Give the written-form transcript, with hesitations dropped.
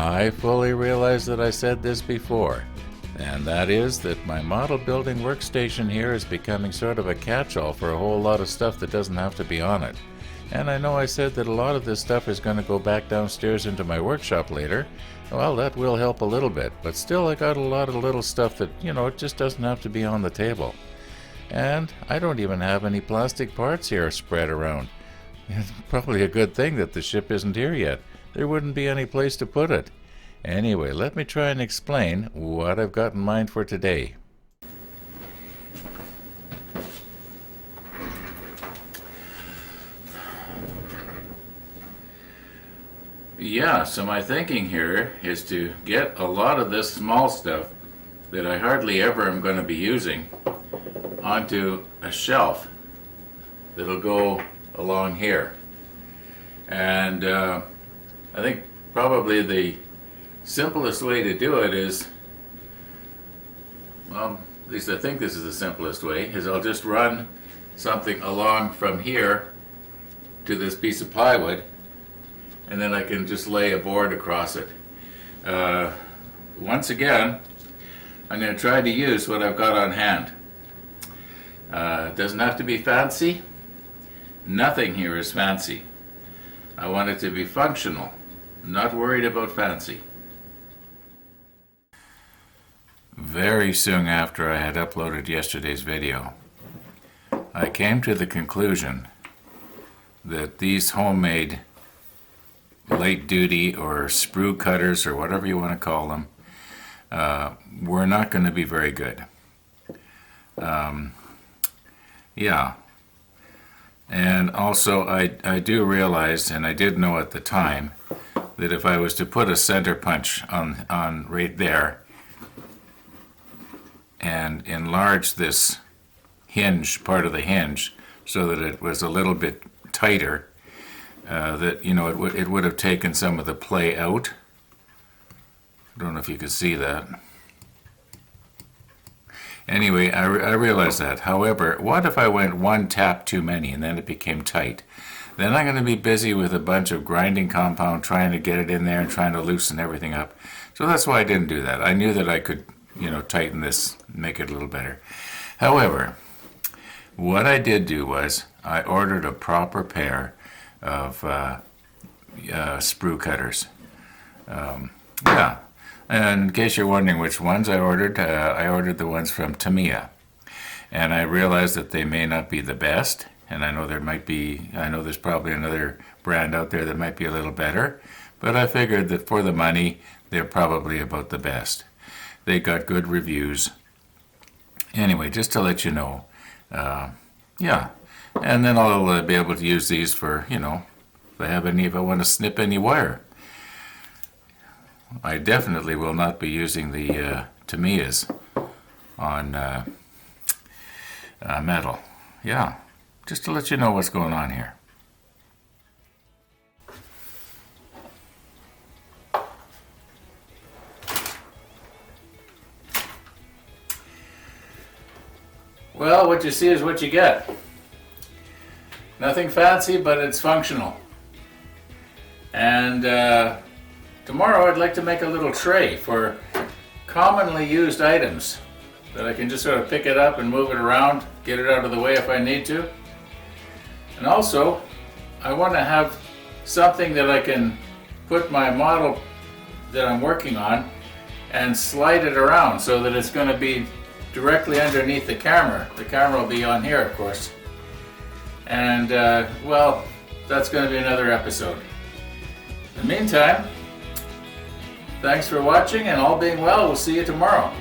I fully realize that I said this before, and that is that my model building workstation here is becoming sort of a catch-all for a whole lot of stuff that doesn't have to be on it. And I know I said that a lot of this stuff is going to go back downstairs into my workshop later. Well, that will help a little bit, but still I got a lot of little stuff that, it just doesn't have to be on the table. And I don't even have any plastic parts here spread around. It's probably a good thing that the ship isn't here yet. There wouldn't be any place to put it. Anyway, let me try and explain what I've got in mind for today. Yeah, so my thinking here is to get a lot of this small stuff that I hardly ever am going to be using onto a shelf that'll go along here. And I think probably the simplest way to do it is, well, at least I think this is the simplest way, is I'll just run something along from here to this piece of plywood, and then I can just lay a board across it. Once again, I'm going to try to use what I've got on hand. It doesn't have to be fancy. Nothing here is fancy. I want it to be functional, not worried about fancy. Very soon after I had uploaded yesterday's video, I came to the conclusion that these homemade late duty or sprue cutters or whatever you want to call them were not going to be very good. Yeah. And also I do realize, and I did know at the time, that if I was to put a center punch on right there and enlarge this hinge, part of the hinge, so that it was a little bit tighter, that it would have taken some of the play out. I don't know if you could see that. Anyway, I realized that. However, what if I went one tap too many and then it became tight? Then I'm going to be busy with a bunch of grinding compound trying to get it in there and trying to loosen everything up. So that's why I didn't do that. I knew that I could, tighten this, make it a little better. However, what I did do was I ordered a proper pair of sprue cutters. Yeah. And in case you're wondering which ones I ordered the ones from Tamiya. And I realized that they may not be the best, and I know there's probably another brand out there that might be a little better, but I figured that for the money, they're probably about the best. They got good reviews. Anyway, just to let you know, yeah. And then I'll be able to use these for, if I want to snip any wire. I definitely will not be using the Tamiyas on metal. Yeah, just to let you know what's going on here. Well, what you see is what you get. Nothing fancy, but it's functional. And tomorrow I'd like to make a little tray for commonly used items that I can just sort of pick it up and move it around, get it out of the way if I need to. And also, I want to have something that I can put my model that I'm working on and slide it around so that it's going to be directly underneath the camera. The camera will be on here, of course. And, well, that's going to be another episode. In the meantime, thanks for watching, and all being well, we'll see you tomorrow.